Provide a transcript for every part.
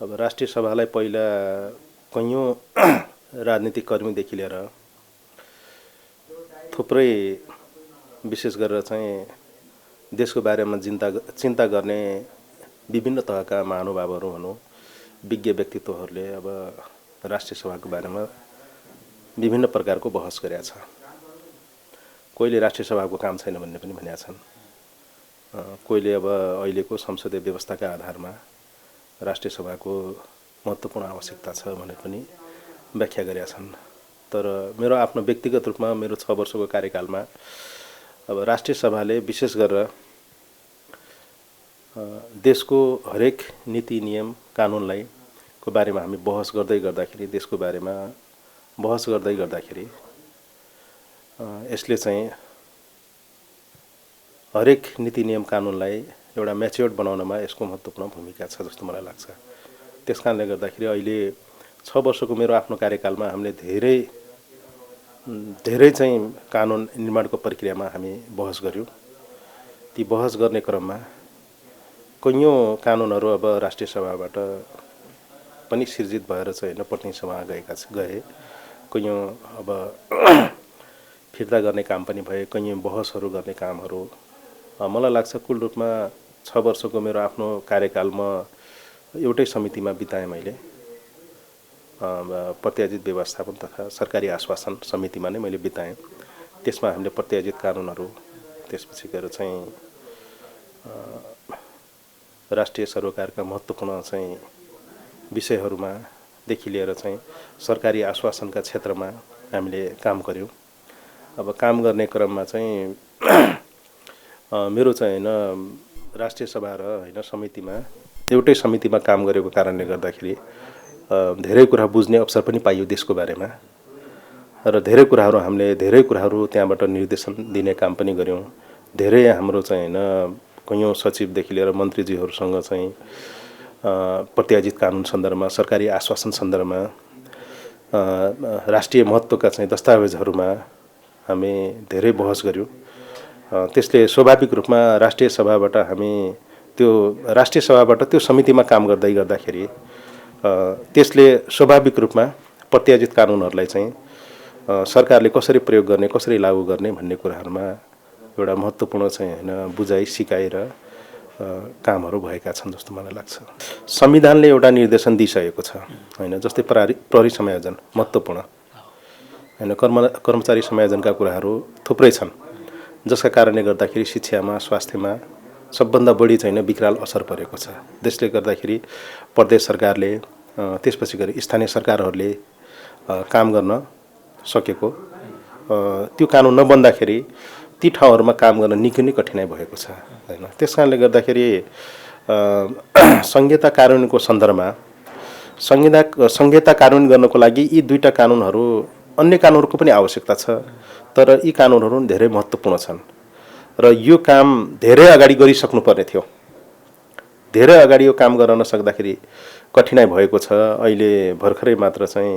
अब राष्ट्रिय सभालाई पहिला कैयौँ राजनीतिक कर्मीदेखि लिएर थुप्रै विशेष गरेर चाहिँ देशको बारेमा चिन्ता गर्ने विभिन्न तहका महानुभावहरू भनौँ, विज्ञ व्यक्तित्वहरूले अब राष्ट्रिय सभाको बारेमा विभिन्न प्रकारको बहस गरेका छ। कोहीले राष्ट्रिय सभाको काम छैन भन्ने पनि भनेका छन्। कोहीले अब अहिलेको संसदीय व्यवस्थाका आधारमा राष्ट्रिय सभाको महत्त्वपूर्ण आवश्यकता छ भनेर पनि व्याख्या गरेका छन्। तर मेरो आफ्नो व्यक्तिगत रूपमा मेरो 6 वर्षको कार्यकालमा अब राष्ट्रिय सभाले विशेष गरेर देशको हरेक नीति नियम कानुनलाई को बारेमा हामी बहस गर्दै गर्दाखेरि देशको बारेमा बहस गर्दै गर्दाखेरि यसले चाहिँ हरेक नीति नियम कानुनलाई एउटा म्याच्योर्ड बनाउनमा यसको महत्त्वपूर्ण भूमिका छ जस्तो मलाई लाग्छ। त्यसकारणले गर्दाखेरि अहिले 6 वर्षको मेरो आफ्नो कार्यकालमा हामीले धेरै चाहिँ कानुन निर्माणको प्रक्रियामा हामी बहस गर्यौं। ती बहस गर्ने क्रममा कैयौँ कानुनहरू अब राष्ट्रिय सभाबाट पनि सिर्जित भएर चाहिँ हैन प्रतिनिधि सभामा गए। कैयौँ अब फिर्ता गर्ने काम पनि भए, कैयौँ बहसहरू गर्ने कामहरू। मलाई लाग्छ कुल रूपमा 6 वर्षको मेरो आफ्नो कार्यकालमा एउटै समितिमा बिताएँ मैले। प्रत्याजित व्यवस्थापन तथा सरकारी आश्वासन समितिमा नै मैले बिताएँ। त्यसमा हामीले प्रत्याजित कानुनहरू, त्यसपछि गएर चाहिँ राष्ट्रिय सरोकारका महत्त्वपूर्ण चाहिँ विषयहरूमा देखि लिएर चाहिँ सरकारी आश्वासनका क्षेत्रमा हामीले काम गर्यौं। अब काम गर्ने क्रममा चाहिँ मेरो चाहिँ हैन राष्ट्रिय सभा र हैन समितिमा एउटै समितिमा काम गरेको कारणले गर्दाखेरि धेरै कुरा बुझ्ने अवसर पनि पाइयो देशको बारेमा र धेरै कुराहरू त्यहाँबाट निर्देशन दिने काम पनि गर्यौं। धेरै हाम्रो चाहिँ हैन कैयौँ सचिवदेखि लिएर मन्त्रीजीहरूसँग चाहिँ प्रत्याजित कानुन सन्दर्भमा, सरकारी आश्वासन सन्दर्भमा, राष्ट्रिय महत्त्वका चाहिँ दस्तावेजहरूमा हामी धेरै बहस गर्यौं। त्यसले स्वाभाविक रूपमा राष्ट्रिय सभाबाट त्यो समितिमा काम गर्दै गर्दाखेरि त्यसले स्वाभाविक रूपमा प्रत्याजित कानुनहरूलाई चाहिँ सरकारले कसरी प्रयोग गर्ने, कसरी लागू गर्ने भन्ने कुराहरूमा एउटा महत्त्वपूर्ण चाहिँ हैन बुझाइ सिकाइ र कामहरू भएका छन् जस्तो मलाई लाग्छ। संविधानले एउटा निर्देशन दिइसकेको छ हैन, जस्तै प्रहरी समायोजन महत्त्वपूर्ण हैन, कर्मचारी समायोजनका कुराहरू थुप्रै छन् जसका कारणले गर्दाखेरि शिक्षामा, स्वास्थ्यमा सबभन्दा बढी चाहिँ विकराल असर परेको छ। त्यसले गर्दाखेरि प्रदेश सरकारले त्यसपछि गरी स्थानीय सरकारहरूले काम गर्न सकेको त्यो कानुन नबन्दाखेरि ती ठाउँहरूमा काम गर्न निकै नै कठिनाइ भएको छ हैन। त्यसकारणले गर्दाखेरि संहिता कार्यान्वयनको सन्दर्भमा संहिता कार्यान्वयन गर्नको लागि यी दुईटा कानुनहरू, अन्य कानुनहरूको पनि आवश्यकता छ, तर यी कानुनहरू धेरै महत्त्वपूर्ण छन् र यो काम धेरै अगाडि गरिसक्नु पर्ने थियो। धेरै अगाडि यो काम गर्न नसक्दाखेरि कठिनाइ भएको छ। अहिले भर्खरै मात्र चाहिँ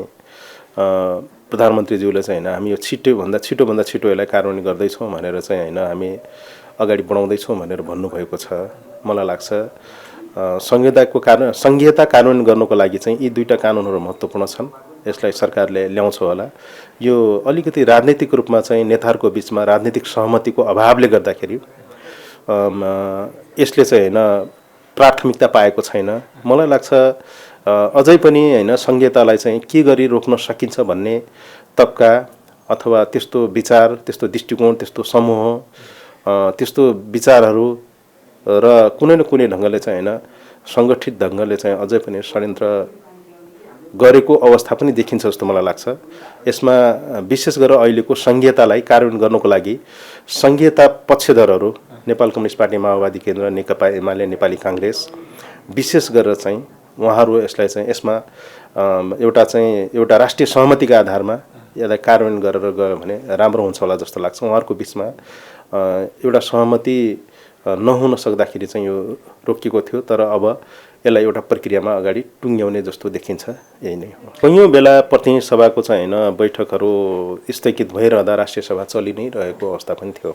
प्रधानमन्त्रीज्यूले चाहिँ हैन हामी यो छिटोभन्दा छिटो यसलाई कार्यान्वयन गर्दैछौँ भनेर चाहिँ हैन हामी अगाडि बढाउँदैछौँ भनेर भन्नुभएको छ। मलाई लाग्छ संहिता कार्यान्वयन गर्नको लागि चाहिँ यी दुईटा कानुनहरू महत्त्वपूर्ण छन्। यसलाई सरकारले ल्याउँछ होला। यो अलिकति राजनीतिक रूपमा चाहिँ नेताहरूको बीचमा राजनीतिक सहमतिको अभावले गर्दाखेरि यसले चाहिँ हैन प्राथमिकता पाएको छैन। मलाई लाग्छ अझै पनि हैन संहितालाई चाहिँ के गरी रोक्न सकिन्छ भन्ने तबका अथवा त्यस्तो विचार, त्यस्तो दृष्टिकोण, त्यस्तो समूह, त्यस्तो विचारहरू र कुनै न कुनै ढङ्गले चाहिँ हैन संगठित ढङ्गले चाहिँ अझै पनि षड्यन्त्र गरेको अवस्था पनि देखिन्छ जस्तो मलाई लाग्छ। यसमा विशेष गरेर अहिलेको संहितालाई कार्यान्वयन गर्नको लागि संहिता पक्षधरहरू नेपाल कम्युनिस्ट पार्टी, माओवादी केन्द्र, नेकपा एमाले, नेपाली कांग्रेस विशेष गरेर चाहिँ उहाँहरू यसलाई चाहिँ यसमा एउटा राष्ट्रिय सहमतिका आधारमा यसलाई कार्यान्वयन गरेर गयो भने राम्रो हुन्छ होला जस्तो लाग्छ। उहाँहरूको बीचमा एउटा सहमति नहुन सक्दाखेरि चाहिँ यो रोकिएको थियो, तर अब यसलाई एउटा प्रक्रियामा अगाडि टुङ्ग्याउने जस्तो देखिन्छ। यही नै हो। कैयौँ बेला प्रतिनिधि सभाको चाहिँ हैन बैठकहरू स्थगित भइरहँदा राष्ट्रिय सभा चलि नै रहेको अवस्था पनि थियो।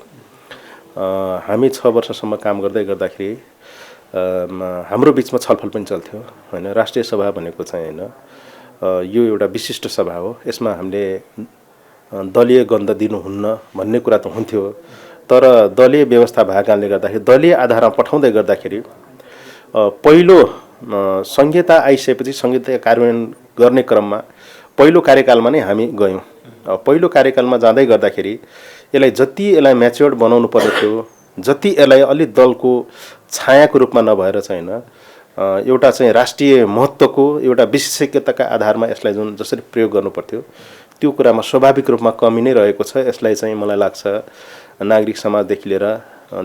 हामी 6 वर्षसम्म काम गर्दै गर्दाखेरि हाम्रो बिचमा छलफल पनि चल्थ्यो हैन। राष्ट्रिय सभा भनेको चाहिँ हैन यो एउटा विशिष्ट सभा हो, यसमा हामीले दलीय गन्ध दिनुहुन्न भन्ने कुरा त हुन्थ्यो, तर दलीय व्यवस्था भएको कारणले गर्दाखेरि दलीय आधारमा पठाउँदै गर्दाखेरि पहिलो संहिता आइसकेपछि संहिता कार्यान्वयन गर्ने क्रममा पहिलो कार्यकालमा नै हामी गयौँ। पहिलो कार्यकालमा जाँदै गर्दाखेरि यसलाई म्याच्योर्ड बनाउनु पर्ने थियो, जति यसलाई अलि दलको छायाको रूपमा नभएर चाहिँ हैन एउटा चाहिँ राष्ट्रिय महत्त्वको एउटा विशेषज्ञताका आधारमा यसलाई जुन जसरी प्रयोग गर्नु पर्थ्यो त्यो कुरामा स्वाभाविक रूपमा कमी नै रहेको छ। यसलाई चाहिँ मलाई लाग्छ नागरिक समाजदेखि लिएर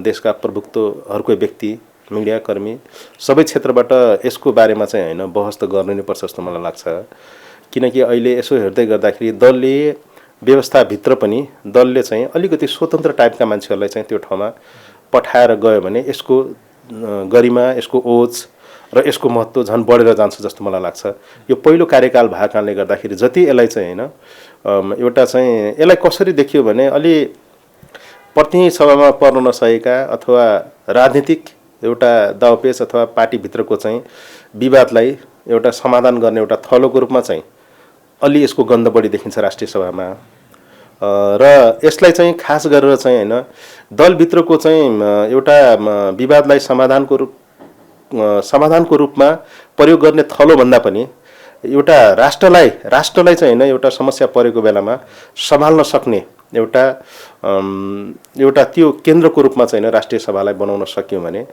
देशका प्रभुत्वहरूको व्यक्ति, मिडियाकर्मी सबै क्षेत्रबाट यसको बारेमा चाहिँ हैन बहस त गर्नु नै पर्छ जस्तो मलाई लाग्छ। किनकि अहिले यसो हेर्दै गर्दाखेरि दलीय व्यवस्थाभित्र पनि दलले चाहिँ अलिकति स्वतन्त्र टाइपका मान्छेहरूलाई चाहिँ त्यो ठाउँमा पठाएर गयो भने यसको गरिमा, यसको ओज र यसको महत्त्व झन् बढेर जान्छ जस्तो मलाई लाग्छ। यो पहिलो कार्यकाल भएको कारणले गर्दाखेरि जति यसलाई चाहिँ हैन एउटा चाहिँ यसलाई कसरी देखियो भने अलि प्रतिनिधि सभामा पर्न नसकेका अथवा राजनीतिक एउटा दावपेच अथवा पार्टीभित्रको चाहिँ विवादलाई एउटा समाधान गर्ने एउटा थलोको रूपमा चाहिँ अलि यसको गन्ध बढी देखिन्छ राष्ट्रिय सभामा। र यसलाई चाहिँ खास गरेर चाहिँ हैन दलभित्रको चाहिँ एउटा विवादलाई समाधानको रूपमा प्रयोग गर्ने थलो भन्दा पनि एउटा राष्ट्रलाई चाहिँ हैन एउटा समस्या परेको बेलामा सम्हाल्न सक्ने एउटा त्यो केन्द्रको रूपमा चाहिँ राष्ट्रिय सभालाई बनाउन सक्यौँ भने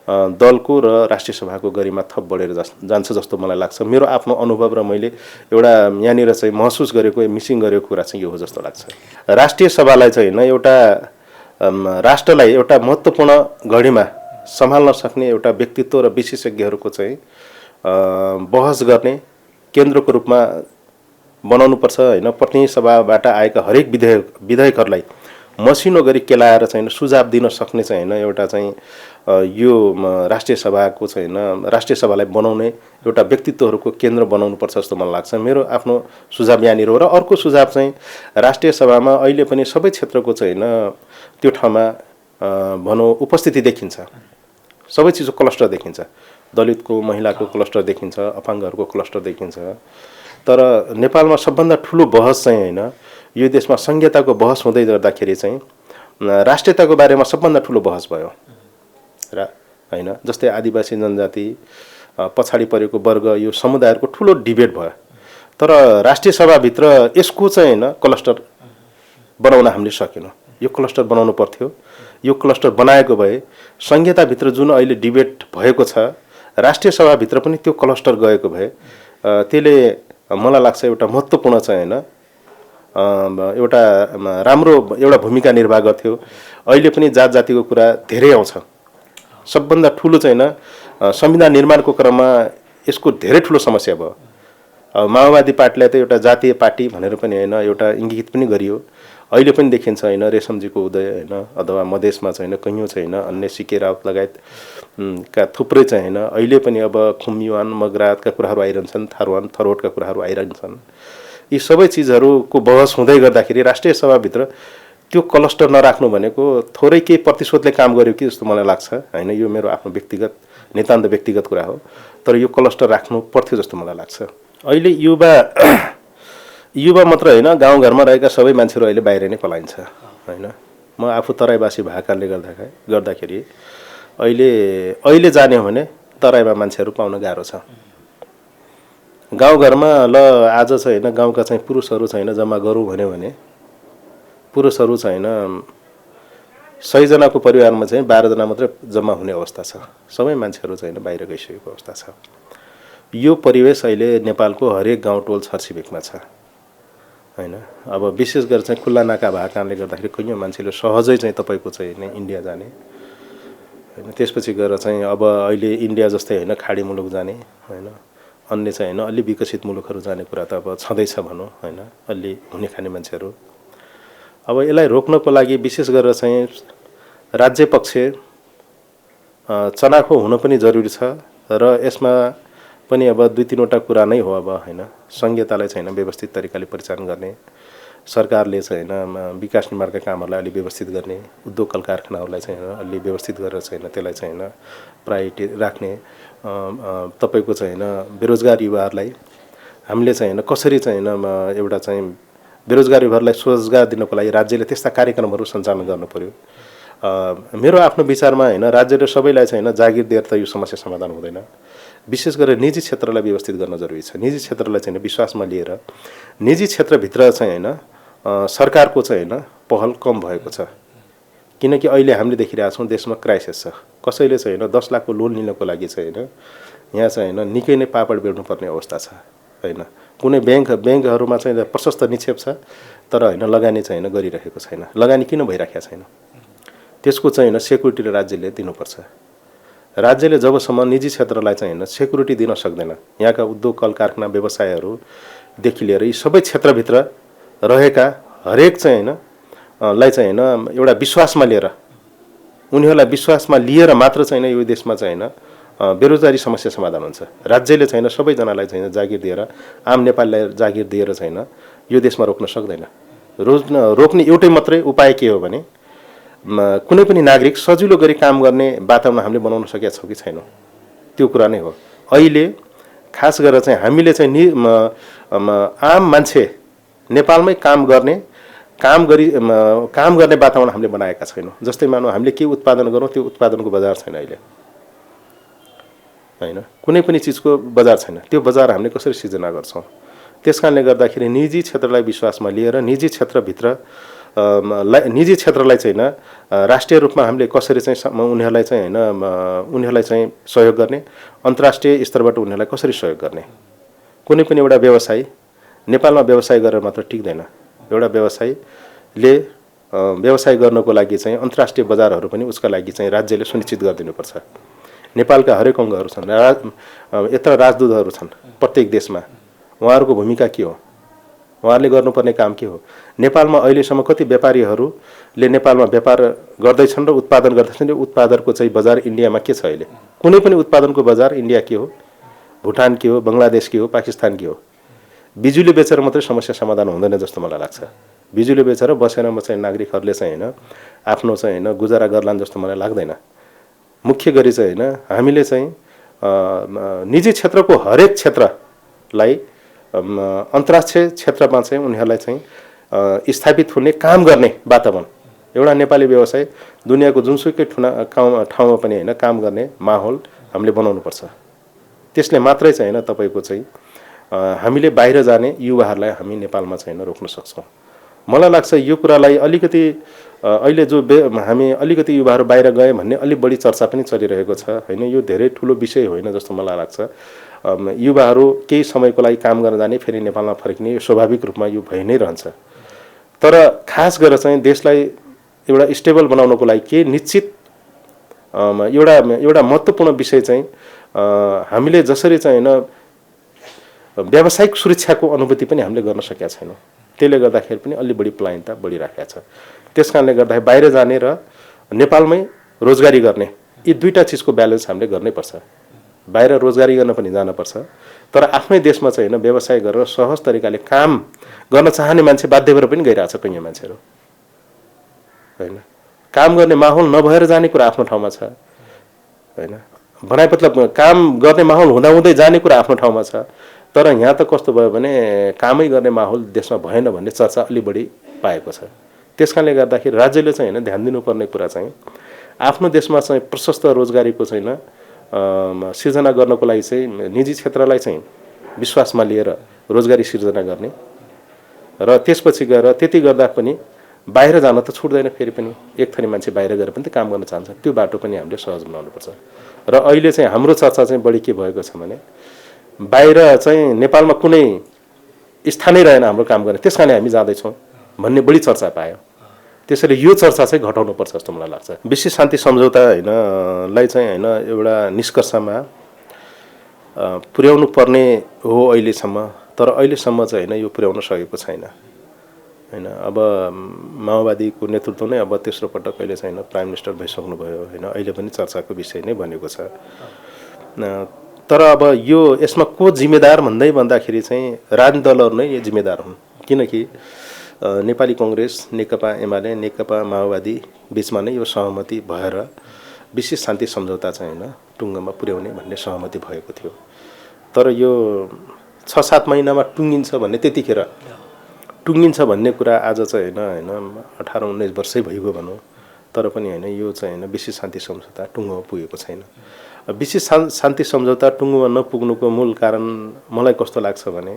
दलको र राष्ट्रिय सभाको गरिमा थप बढेर जान्छ जस्तो मलाई लाग्छ। मेरो आफ्नो अनुभव र मैले एउटा यहाँनिर चाहिँ महसुस गरेको मिसिङ गरेको कुरा चाहिँ यो हो जस्तो लाग्छ। राष्ट्रिय सभालाई चाहिँ हैन एउटा राष्ट्रलाई एउटा महत्त्वपूर्ण घडीमा सम्हाल्न सक्ने एउटा व्यक्तित्व र विशेषज्ञहरूको चाहिँ बहस गर्ने केन्द्रको रूपमा बनाउनुपर्छ हैन। प्रतिनिधि सभाबाट आएका हरेक विधेयकहरूलाई मसिनो गरी केलाएर चाहिँ सुझाव दिन सक्ने चाहिँ हैन एउटा चाहिँ यो राष्ट्रिय सभाको चाहिँ हैन राष्ट्रिय सभालाई बनाउने एउटा व्यक्तित्वहरूको केन्द्र बनाउनुपर्छ जस्तो मलाई लाग्छ। मेरो आफ्नो सुझाव यहाँनिर हो। र अर्को सुझाव चाहिँ राष्ट्रिय सभामा अहिले पनि सबै क्षेत्रको चाहिँ हैन त्यो ठाउँमा भनौँ उपस्थिति देखिन्छ, सबै चिजको क्लस्टर देखिन्छ, दलितको महिलाको क्लस्टर देखिन्छ, अपाङ्गहरूको क्लस्टर देखिन्छ। तर नेपालमा सबभन्दा ठुलो बहस चाहिँ हैन यो देशमा संहिताको बहस हुँदै गर्दाखेरि चाहिँ राष्ट्रियताको बारेमा सबभन्दा ठुलो बहस भयो र हैन। जस्तै आदिवासी जनजाति, पछाडि परेको वर्ग, यो समुदायहरूको ठुलो डिबेट भयो। तर राष्ट्रिय सभाभित्र यसको चाहिँ हैन क्लस्टर बनाउन हामीले सकेनौँ। यो क्लस्टर बनाउनु पर्थ्यो। यो क्लस्टर बनाएको भए संहिताभित्र जुन अहिले डिबेट भएको छ राष्ट्रिय सभाभित्र पनि त्यो क्लस्टर गएको भए त्यसले मलाई लाग्छ एउटा महत्त्वपूर्ण चाहिँ हैन एउटा राम्रो एउटा भूमिका निर्वाह गर्थ्यो। अहिले पनि जात जातिको कुरा धेरै आउँछ। सबभन्दा ठुलो चाहिँ हैन संविधान निर्माणको क्रममा यसको धेरै ठुलो समस्या भयो। माओवादी पार्टीलाई त एउटा जातीय पार्टी भनेर पनि हैन एउटा इङ्गित पनि गरियो। अहिले पनि देखिन्छ हैन रेशमजीको उदय हैन अथवा मधेसमा चाहिँ हैन कैयौँ चाहिँ हैन अन्य सिके राउत लगायत का थुप्रै चाहिँ हैन अहिले पनि अब खुम्युवान मगरातका कुराहरू आइरहन्छन्, थारुवान थरोटका कुराहरू आइरहन्छन्। यी सबै चिजहरूको बहस हुँदै गर्दाखेरि राष्ट्रिय सभाभित्र त्यो क्लस्टर नराख्नु भनेको थोरै केही प्रतिशोधले काम गर्यो कि जस्तो मलाई लाग्छ हैन। यो मेरो आफ्नो व्यक्तिगत नितान्त व्यक्तिगत कुरा हो। तर यो क्लस्टर राख्नु पर्थ्यो जस्तो मलाई लाग्छ। अहिले युवा मात्र हैन गाउँघरमा रहेका सबै मान्छेहरू अहिले बाहिर नै पलाइन्छ हैन। म आफू तराईवासी भएकाले गर्दाखेरि अहिले जाने हो भने तराईमा मान्छेहरू पाउन गाह्रो छ। गाउँघरमा ल आज चाहिँ हैन गाउँका चाहिँ पुरुषहरू चाहिँ हैन जम्मा गरौँ भन्यो भने पुरुषहरू चाहिँ हैन 100 जनाको परिवारमा चाहिँ 12 जना मात्रै जम्मा हुने अवस्था छ। सबै मान्छेहरू चाहिँ हैन बाहिर गइसकेको अवस्था छ। यो परिवेश अहिले नेपालको हरेक गाउँ टोल छरछिमेकमा छ हैन। अब विशेष गरेर चाहिँ खुल्ला नाका भएको कारणले गर्दाखेरि कैयौँ मान्छेले सहजै चाहिँ तपाईको चाहिँ हैन इन्डिया जाने हैन। त्यसपछि गएर चाहिँ अब अहिले इन्डिया जस्तै हैन खाडी मुलुक जाने हैन, अन्य चाहिँ हैन अलि विकसित मुलुकहरू जाने कुरा त अब छँदैछ भनौँ हैन, अलि हुने खाने मान्छेहरू। अब यसलाई रोक्नको लागि विशेष गरेर चाहिँ राज्य पक्ष चनाखो हुन पनि जरुरी छ र यसमा पनि अब 2-3 वटा कुरा नै हो अब हैन। संहितालाई चाहिँ हैन व्यवस्थित तरिकाले परिचालन गर्ने सरकारले चाहिँ होइन विकास निर्माणका कामहरूलाई अलि व्यवस्थित गर्ने, उद्योग कल कारखानाहरूलाई चाहिँ होइन अलि व्यवस्थित गरेर चाहिँ होइन त्यसलाई चाहिँ होइन प्रायोरिटी राख्ने, तपाईँको चाहिँ होइन बेरोजगार युवाहरूलाई हामीले चाहिँ होइन कसरी चाहिँ होइन एउटा चाहिँ बेरोजगार युवाहरूलाई स्वरोजगार दिनको लागि राज्यले त्यस्ता कार्यक्रमहरू सञ्चालन गर्नु पर्यो। मेरो आफ्नो विचारमा होइन राज्यले सबैलाई चाहिँ होइन जागिर दिएर त यो समस्या समाधान हुँदैन। विशेष गरेर निजी क्षेत्रलाई व्यवस्थित गर्न जरुरी छ। निजी क्षेत्रलाई चाहिँ विश्वासमा लिएर निजी क्षेत्रभित्र चाहिँ होइन सरकारको चाहिँ होइन पहल कम भएको छ। किनकि अहिले हामीले देखिरहेका छौँ देशमा क्राइसिस छ। कसैले चाहिँ होइन 10 लाखको लोन लिनको लागि चाहिँ होइन यहाँ चाहिँ होइन निकै नै पापड बेर्नुपर्ने अवस्था छ होइन। कुनै ब्याङ्कहरूमा चाहिँ प्रशस्त निक्षेप छ तर होइन लगानी चाहिँ होइन गरिरहेको छैन। लगानी किन भइराखेको छैन? त्यसको चाहिँ होइन सेक्युरिटी राज्यले दिनुपर्छ। राज्यले जबसम्म निजी क्षेत्रलाई चाहिँ होइन सेक्युरिटी दिन सक्दैन, यहाँका उद्योग कल कारखाना व्यवसायहरूदेखि लिएर यी सबै क्षेत्रभित्र रहेका हरेक चाहिँ होइन लाई चाहिँ होइन एउटा विश्वासमा लिएर उनीहरूलाई विश्वासमा लिएर मात्र चाहिँ यो देशमा चाहिँ होइन बेरोजगारी समस्या समाधान हुन्छ। राज्यले चाहिँ सबैजनालाई चाहिँ जागिर दिएर आम नेपालीलाई जागिर दिएर चाहिँ यो देशमा रोक्न सक्दैन। रोक्ने एउटै मात्रै उपाय के हो भने कुनै पनि नागरिक सजिलो गरी काम गर्ने वातावरण हामीले बनाउन सकेका छौँ कि छैनौँ, त्यो कुरा नै हो। अहिले खास गरेर चाहिँ हामीले चाहिँ आम मान्छे नेपालमै काम गर्ने वातावरण हामीले बनाएका छैनौँ। जस्तै मानौँ हामीले के उत्पादन गरौँ त्यो उत्पादनको बजार छैन अहिले होइन, कुनै पनि चिजको बजार छैन। त्यो बजार हामीले कसरी सिर्जना गर्छौँ? त्यसकारणले गर्दाखेरि निजी क्षेत्रलाई विश्वासमा लिएर निजी क्षेत्रलाई चाहिँ राष्ट्रिय रूपमा हामीले कसरी चाहिँ उनीहरूलाई चाहिँ होइन उनीहरूलाई चाहिँ सहयोग गर्ने, अन्तर्राष्ट्रिय स्तरबाट उनीहरूलाई कसरी सहयोग गर्ने। कुनै पनि एउटा व्यवसाय नेपालमा व्यवसाय गरेर मात्र टिक्दैन। एउटा व्यवसायले व्यवसाय गर्नको लागि चाहिँ अन्तर्राष्ट्रिय बजारहरू पनि उसका लागि चाहिँ राज्यले सुनिश्चित गरिदिनुपर्छ। नेपालका हरेक अङ्गहरू छन्, यत्र राजदूतहरू छन् प्रत्येक देशमा, उहाँहरूको भूमिका के हो? उहाँहरूले गर्नुपर्ने काम के हो? नेपालमा अहिलेसम्म कति व्यापारीहरूले नेपालमा व्यापार गर्दैछन् र उत्पादन गर्दैछन्? यो उत्पादनको चाहिँ बजार इन्डियामा के छ अहिले? कुनै पनि उत्पादनको बजार इन्डिया के हो, भुटान के हो, बङ्गलादेश के हो, पाकिस्तान के हो? बिजुली बेचेर मात्रै समस्या समाधान हुँदैन जस्तो मलाई लाग्छ। बिजुली बेचेर बसेर चाहिँ नागरिकहरूले चाहिँ होइन आफ्नो चाहिँ होइन गुजारा गर्लान् जस्तो मलाई लाग्दैन। मुख्य गरी चाहिँ होइन हामीले चाहिँ निजी क्षेत्रको हरेक क्षेत्रलाई अन्तर्राष्ट्रिय क्षेत्रमा चाहिँ उनीहरूलाई चाहिँ स्थापित हुने काम गर्ने वातावरण, एउटा नेपाली व्यवसाय दुनियाँको जुनसुकै ठाउँमा पनि होइन काम गर्ने माहौल हामीले बनाउनुपर्छ। त्यसले मात्रै चाहिँ होइन तपाईँको चाहिँ हामीले बाहिर जाने युवाहरूलाई हामी नेपालमा चाहिँ रोक्न सक्छौँ। मलाई लाग्छ यो कुरालाई अलिकति अहिले जो हामी अलिकति युवाहरू बाहिर गए भन्ने अलिक बढी चर्चा पनि चलिरहेको छ होइन। यो धेरै ठुलो विषय होइन जस्तो मलाई लाग्छ। युवाहरू केही समयको लागि काम गर्न जाने फेरि नेपालमा फर्किने यो स्वाभाविक रूपमा यो भइ नै रहन्छ। तर खास गरेर चाहिँ देशलाई एउटा स्टेबल बनाउनको लागि के निश्चित एउटा महत्त्वपूर्ण विषय चाहिँ हामीले जसरी चाहिँ होइन व्यावसायिक सुरक्षाको अनुभूति पनि हामीले गर्न सकेका छैनौँ। त्यसले गर्दाखेरि पनि अलि बढी पलायनता बढिराखेको छ। त्यसकारणले गर्दाखेरि बाहिर जाने र नेपालमै रोजगारी गर्ने यी दुईटा चिजको ब्यालेन्स हामीले गर्नैपर्छ। बाहिर रोजगारी गर्न पनि जानुपर्छ तर आफ्नै देशमा चाहिँ होइन व्यवसाय गरेर सहज तरिकाले काम गर्न चाहने मान्छे बाध्य भएर पनि गइरहेछ कैयौँ मान्छेहरू होइन। काम गर्ने माहौल नभएर जाने कुरा आफ्नो ठाउँमा छ होइन। भनाइ मतलब काम गर्ने माहौल हुँदाहुँदै जाने कुरा आफ्नो ठाउँमा छ तर यहाँ त कस्तो भयो भने कामै गर्ने माहौल देशमा भएन भन्ने चर्चा अलि बढी पाएको छ। त्यसकारणले गर्दाखेरि राज्यले चाहिँ होइन ध्यान दिनुपर्ने कुरा चाहिँ आफ्नो देशमा चाहिँ प्रशस्त रोजगारीको छैन सिर्जना गर्नको लागि चाहिँ निजी क्षेत्रलाई चाहिँ विश्वासमा लिएर रोजगारी सिर्जना गर्ने र त्यसपछि गएर त्यति गर्दा पनि बाहिर जान त छुट्दैन। फेरि पनि एक थरी मान्छे बाहिर गएर पनि त काम गर्न चाहन्छ, त्यो बाटो पनि हामीले सहज बनाउनुपर्छ। र अहिले चाहिँ हाम्रो चर्चा चाहिँ बढी के भएको छ भने बाहिर चाहिँ नेपालमा कुनै स्थानै रहेन हाम्रो काम गर्ने, त्यस कारण हामी जाँदैछौँ भन्ने बढी चर्चा पायो। त्यसैले यो चर्चा चाहिँ घटाउनुपर्छ जस्तो मलाई लाग्छ। विश्व शान्ति सम्झौता हैनलाई चाहिँ हैन एउटा निष्कर्षमा पुर्याउनु पर्ने हो अहिलेसम्म, तर अहिलेसम्म चाहिँ हैन यो पुर्याउन सकेको छैन हैन। अब माओवादीको नेतृत्व नै अब तेस्रो पटक अहिले चाहिँ प्राइम मिनिस्टर भइसक्नु भयो हैन। अहिले पनि चर्चाको विषय नै बनेको छ। तर अब यो यसमा को जिम्मेदार भन्दाखेरि चाहिँ राजनीतिक दलहरू नै जिम्मेदार हुन्, किनकि नेपाली कङ्ग्रेस, नेकपा एमाले, नेकपा माओवादी बिचमा नै यो सहमति भएर विशेष शान्ति सम्झौता चाहिँ होइन टुङ्गोमा पुर्याउने भन्ने सहमति भएको थियो। तर यो 6-7 महिनामा टुङ्गिन्छ भन्ने त्यतिखेर टुङ्गिन्छ भन्ने कुरा आज चाहिँ होइन 18-19 वर्षै भइगयो भनौँ, तर पनि होइन यो चाहिँ होइन विशेष शान्ति सम्झौता टुङ्गोमा पुगेको छैन। विशेष शान्ति सम्झौता टुङ्गोमा नपुग्नुको मूल कारण मलाई कस्तो लाग्छ भने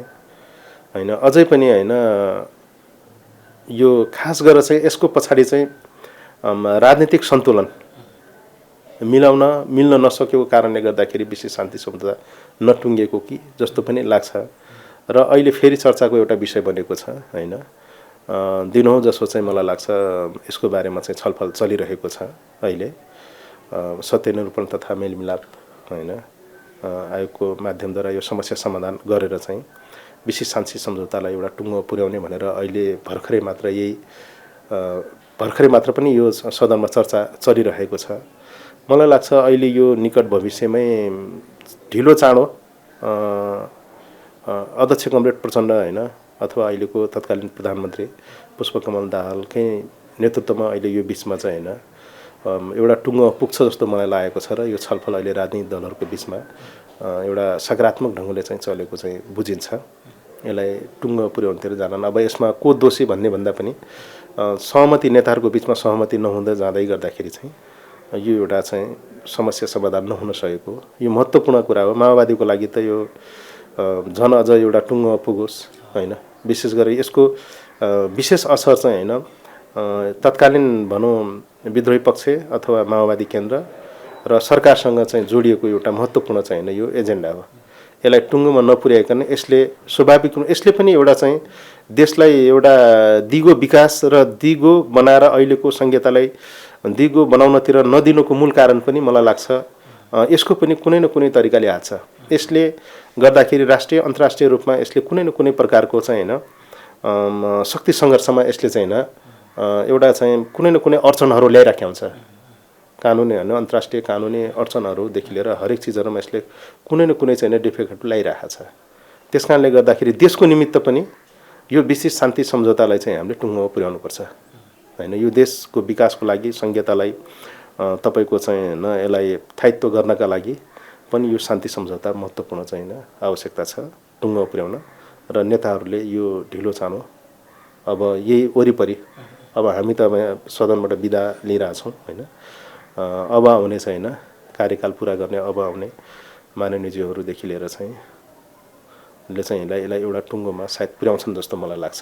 होइन अझै पनि होइन यो खास गरेर चाहिँ यसको पछाडि चाहिँ राजनीतिक सन्तुलन मिल्न नसकेको कारणले गर्दाखेरि विशेष शान्ति सम्झौता नटुङ्गेको कि जस्तो पनि लाग्छ। र अहिले फेरि चर्चाको एउटा विषय बनेको छ होइन दिनहुँ जसो चाहिँ मलाई लाग्छ यसको बारेमा चाहिँ छलफल चलिरहेको छ। अहिले सत्यनिरूपण तथा मेलमिलाप होइन आयोगको माध्यमद्वारा यो समस्या समाधान गरेर चाहिँ विशेष शान्ति सम्झौतालाई एउटा टुङ्गो पुर्याउने भनेर अहिले भर्खरै मात्र पनि यो सदनमा चर्चा चलिरहेको छ। मलाई लाग्छ अहिले यो निकट भविष्यमै ढिलो चाँडो अध्यक्ष कमरेड प्रचण्ड होइन अथवा अहिलेको तत्कालीन प्रधानमन्त्री पुष्पकमल दाहालकै नेतृत्वमा अहिले यो बिचमा चाहिँ होइन एउटा टुङ्गो पुग्छ जस्तो मलाई लागेको छ। र यो छलफल अहिले राजनीतिक दलहरूको बिचमा एउटा सकारात्मक ढङ्गले चाहिँ चलेको चाहिँ बुझिन्छ। यसलाई टुङ्गो पुर्याउनेतिर जान अब यसमा को दोषी भन्ने भन्दा पनि सहमति नेताहरूको बिचमा सहमति नहुँदै जाँदै गर्दाखेरि चाहिँ यो एउटा चाहिँ समस्या समाधान नहुन सकेको यो महत्त्वपूर्ण कुरा हो। माओवादीको लागि त यो झन् अझ एउटा टुङ्गोमा पुगोस् होइन। विशेष गरी यसको विशेष असर चाहिँ होइन तत्कालीन भनौँ विद्रोही पक्ष अथवा माओवादी केन्द्र र सरकारसँग चाहिँ जोडिएको एउटा महत्त्वपूर्ण चाहिँ होइन यो एजेन्डा हो। यसलाई टुङ्गोमा नपुर्याइकन यसले स्वाभाविक यसले पनि एउटा चाहिँ देशलाई एउटा दिगो विकास र दिगो बनाएर अहिलेको संहितालाई दिगो बनाउनतिर नदिनुको मूल कारण पनि मलाई लाग्छ यसको पनि कुनै न कुनै तरिकाले हात छ। यसले गर्दाखेरि राष्ट्रिय अन्तर्राष्ट्रिय रूपमा यसले कुनै न कुनै प्रकारको चाहिँ होइन शक्ति सङ्घर्षमा यसले चाहिँ होइन एउटा चाहिँ कुनै न कुनै अडचनहरू ल्याइराखेको हुन्छ। कानुनी होइन अन्तर्राष्ट्रिय कानुनी अडचनहरूदेखि लिएर हरेक चिजहरूमा यसले कुनै न कुनै चाहिँ डिफेक्ट ल्याइरहेको छ। त्यस कारणले गर्दाखेरि देशको निमित्त पनि यो विशेष शान्ति सम्झौतालाई चाहिँ हामीले टुङ्गोमा पुर्याउनुपर्छ होइन। यो देशको विकासको लागि संहितालाई तपाईँको चाहिँ होइन यसलाई स्थायित्व गर्नका लागि पनि यो शान्ति सम्झौता महत्त्वपूर्ण चाहिँ होइन आवश्यकता छ टुङ्गोमा पुर्याउन। र नेताहरूले यो ढिलो चाँडो अब यही वरिपरि अब हामी त सदनबाट बिदा लिइरहेछौँ होइन। अब आउने चाहिँ होइन कार्यकाल पुरा गर्ने अब आउने माननीयज्यूहरूदेखि लिएर चाहिँ यसलाई एउटा टुङ्गोमा सायद पुर्याउँछन् जस्तो मलाई लाग्छ।